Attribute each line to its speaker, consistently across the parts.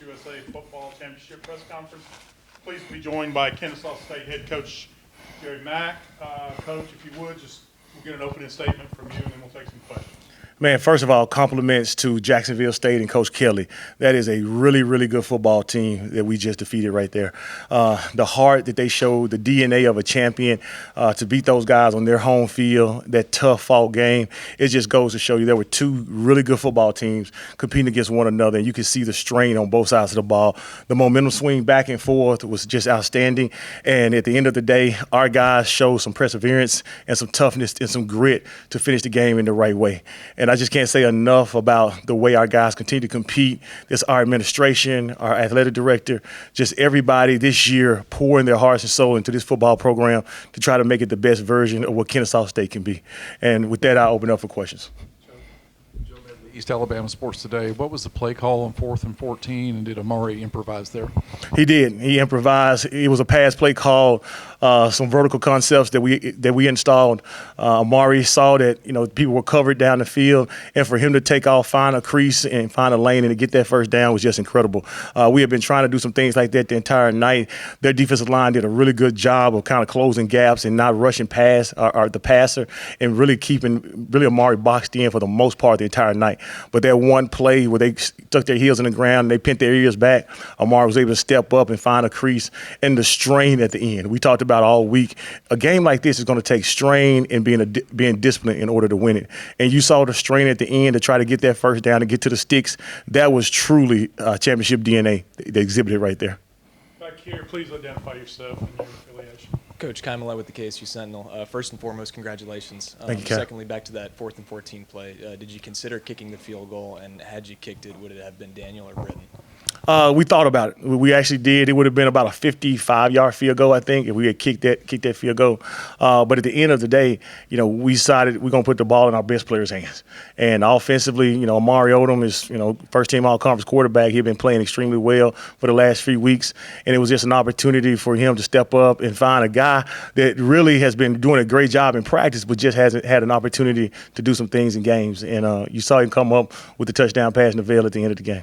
Speaker 1: USA Football Championship press conference. Pleased to be joined by Kennesaw State head coach Jerry Mack. Coach, if you would, we'll get an opening statement from you, and then we'll take some questions.
Speaker 2: Man, first of all, compliments to Jacksonville State and Coach Kelly. That is a really, really good football team that we just defeated right there. The heart that they showed, the DNA of a champion, to beat those guys on their home field, that tough fought game, it just goes to show you there were two really good football teams competing against one another, and you can see the strain on both sides of the ball. The momentum swing back and forth was just outstanding, and at the end of the day, our guys showed some perseverance and some toughness and some grit to finish the game in the right way. And I just can't say enough about the way our guys continue to compete. This our administration, our athletic director, just everybody this year pouring their hearts and soul into this football program to try to make it the best version of what Kennesaw State can be. And with that, I'll open up for questions.
Speaker 3: East Alabama Sports Today. What was the play call on 4th and 14, and did Amari improvise there?
Speaker 2: He did. He improvised. It was a pass play call, some vertical concepts that we installed. Amari saw that people were covered down the field, and for him to take off, find a crease, and find a lane, and to get that first down was just incredible. We have been trying to do some things like that the entire night. Their defensive line did a really good job of kind of closing gaps and not rushing past the passer, and really keeping Amari boxed in for the most part the entire night. But that one play where they stuck their heels in the ground and they pinned their ears back, Amari was able to step up and find a crease, and the strain at the end. We talked about all week. A game like this is going to take strain and being disciplined in order to win it. And you saw the strain at the end to try to get that first down and get to the sticks. That was truly championship DNA they exhibited right there.
Speaker 1: Back here, please identify yourself and your affiliation.
Speaker 4: Coach Kaimala with the KSU Sentinel. First and foremost, congratulations.
Speaker 2: Thank you, Kat.
Speaker 4: Secondly, back to that 4th and 14 play. Did you consider kicking the field goal, and had you kicked it, would it have been Daniel or Britton?
Speaker 2: We thought about it. We actually did. It would have been about a 55-yard field goal, I think, if we had kicked that field goal. But at the end of the day, we decided we're going to put the ball in our best players' hands. And offensively, Amari Odom is, first-team all-conference quarterback. He's been playing extremely well for the last few weeks. And it was just an opportunity for him to step up and find a guy that really has been doing a great job in practice, but just hasn't had an opportunity to do some things in games. And you saw him come up with the touchdown pass in the veil at the end of the game.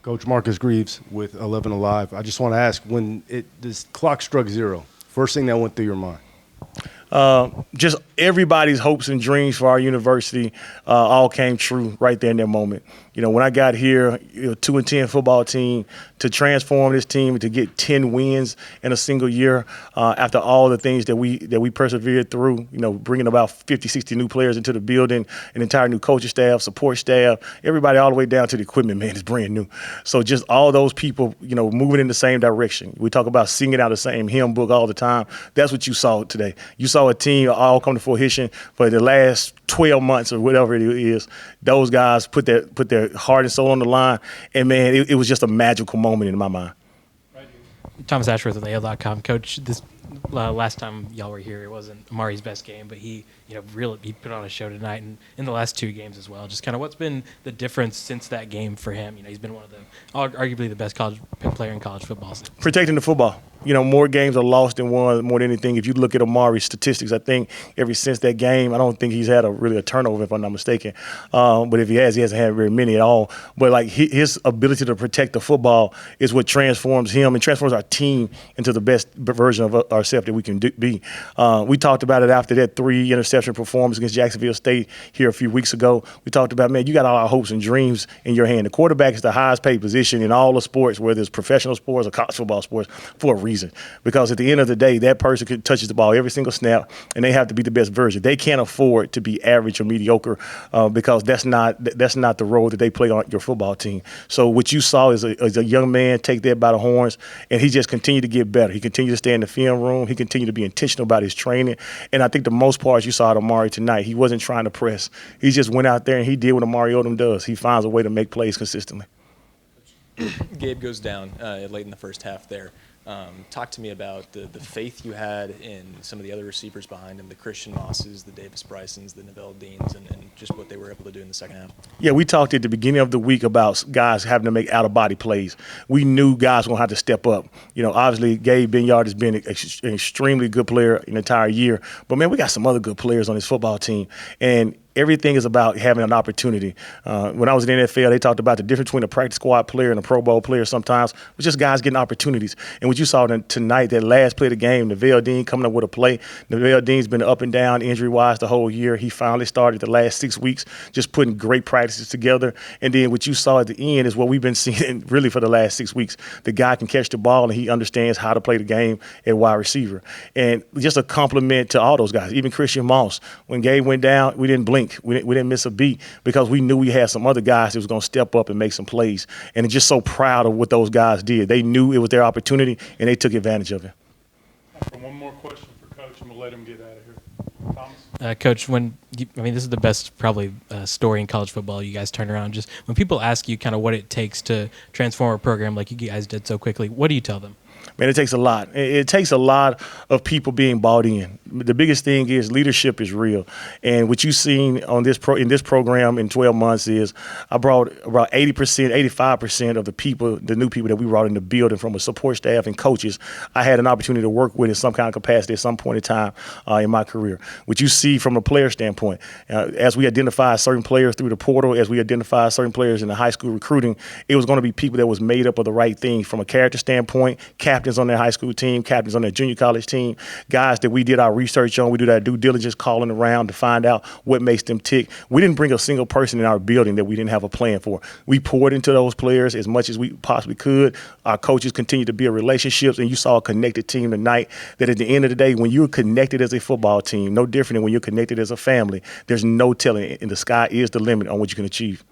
Speaker 5: Coach Marcus Greaves with 11 Alive. I just want to ask, when this clock struck 0, first thing that went through your mind?
Speaker 2: Just everybody's hopes and dreams for our university all came true right there in that moment. When I got here, 2-10 football team, to transform this team to get 10 wins in a single year after all the things that we persevered through, bringing about 50, 60 new players into the building, an entire new coaching staff, support staff, everybody all the way down to the equipment, man, is brand new. So just all those people, moving in the same direction. We talk about singing out the same hymn book all the time. That's what you saw today. You saw a team all come to fruition for the last 12 months or whatever it is. Those guys put their heart and soul on the line, and man, it was just a magical moment in my mind.
Speaker 6: Thomas Ashworth with AL.com. Coach, this last time y'all were here, it wasn't Amari's best game, but he put on a show tonight, and in the last 2 games as well. Just kind of what's been the difference since that game for him? He's been one of arguably the best college player in college football.
Speaker 2: Protecting the football. More games are lost than won more than anything. If you look at Amari's statistics, I think ever since that game, I don't think he's had a turnover, if I'm not mistaken. But if he hasn't had very many at all. But his ability to protect the football is what transforms him and transforms our team into the best version of ourselves that we can be. We talked about it after that 3 interception performance against Jacksonville State here a few weeks ago. We talked about, man, you got all our hopes and dreams in your hand. The quarterback is the highest paid position in all the sports, whether it's professional sports or college football sports, for a reason. Because at the end of the day, that person touches the ball every single snap, and they have to be the best version. They can't afford to be average or mediocre because that's not the role that they play on your football team. So what you saw is a young man take that by the horns, and he just continued to get better. He continued to stay in the film room. He continued to be intentional about his training. And I think the most part you saw at Amari tonight, he wasn't trying to press. He just went out there and he did what Amari Odom does. He finds a way to make plays consistently.
Speaker 4: Gabe goes down late in the first half there. Talk to me about the faith you had in some of the other receivers behind him, the Christian Mosses, the Davis Brysons, the Neville Deans, and just what they were able to do in the second half.
Speaker 2: Yeah, we talked at the beginning of the week about guys having to make out-of-body plays. We knew guys were going to have to step up. Obviously, Gabe Benyard has been an extremely good player an entire year. But, man, we got some other good players on this football team. And everything is about having an opportunity. When I was in the NFL, they talked about the difference between a practice squad player and a Pro Bowl player sometimes, was just guys getting opportunities. And what you saw tonight, that last play of the game, Neville Dean coming up with a play. Neville Dean's been up and down injury-wise the whole year. He finally started the last 6 weeks just putting great practices together. And then what you saw at the end is what we've been seeing really for the last 6 weeks. The guy can catch the ball, and he understands how to play the game at wide receiver. And just a compliment to all those guys, even Christian Moss. When Gabe went down, we didn't blink. We didn't miss a beat because we knew we had some other guys that was going to step up and make some plays. And I'm just so proud of what those guys did. They knew it was their opportunity, and they took advantage of it.
Speaker 1: One more question for Coach, and we'll let him get out of here. Thomas?
Speaker 6: Coach, this is the best probably story in college football you guys turn around. Just when people ask you kind of what it takes to transform a program like you guys did so quickly, what do you tell them?
Speaker 2: Man, it takes a lot. It takes a lot of people being bought in. The biggest thing is leadership is real. And what you've seen on in this program in 12 months is I brought about 80%, 85% of the new people that we brought in the building from a support staff and coaches, I had an opportunity to work with in some kind of capacity at some point in time in my career. What you see from a player standpoint, as we identify certain players through the portal, as we identify certain players in the high school recruiting, it was going to be people that was made up of the right things from a character standpoint, captains on their high school team, captains on their junior college team, guys that we did our research on, we did our due diligence calling around to find out what makes them tick. We didn't bring a single person in our building that we didn't have a plan for. We poured into those players as much as we possibly could. Our coaches continued to build relationships, and you saw a connected team tonight that at the end of the day, when you're connected as a football team, no different than when you're connected as a family, there's no telling, and the sky is the limit on what you can achieve.